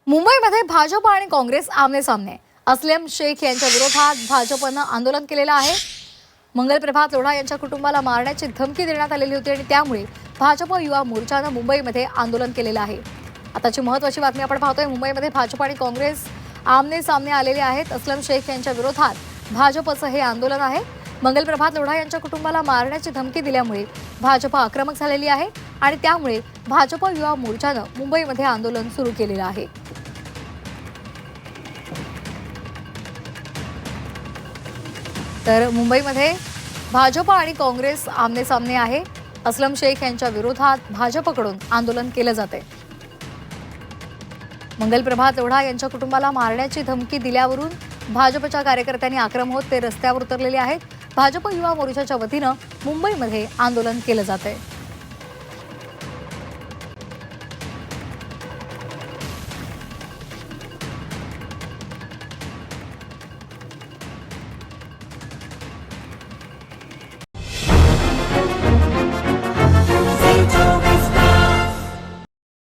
मुंबईमध्ये भाजप आणि काँग्रेस आमने-सामने. अस्लम शेख यांच्या विरोधात भाजपनं आंदोलन केलेलं आहे. मंगलप्रभात लोढा यांच्या कुटुंबाला मारण्याची धमकी देण्यात आलेली होती आणि त्यामुळे भाजप युवा मोर्चानं मुंबईमध्ये आंदोलन केलेलं आहे. आताची महत्त्वाची बातमी आपण पाहतोय. मुंबईमध्ये भाजप आणि काँग्रेस आमने-सामने आलेले आहेत. अस्लम शेख यांच्या विरोधात भाजपचं हे आंदोलन आहे. मंगलप्रभात लोढा यांच्या कुटुंबाला मारण्याची धमकी दिल्यामुळे भाजप आक्रमक झालेली आहे आणि त्यामुळे भाजप युवा मोर्चानं मुंबईमध्ये आंदोलन सुरू केलेलं आहे. तर मुंबईमध्ये भाजप आणि काँग्रेस आमने-सामने आहे. अस्लम शेख यांच्या विरोधात भाजपकडून आंदोलन केलं जाते. मंगलप्रभात लोढा यांच्या कुटुंबाला मारण्याची धमकी दिल्यावरून भाजपच्या कार्यकर्त्यांनी आक्रमक होत ते रस्त्यावर उतरलेले आहेत. भाजप युवा मोर्चाच्या वतीनं मुंबईमध्ये आंदोलन केलं जाते.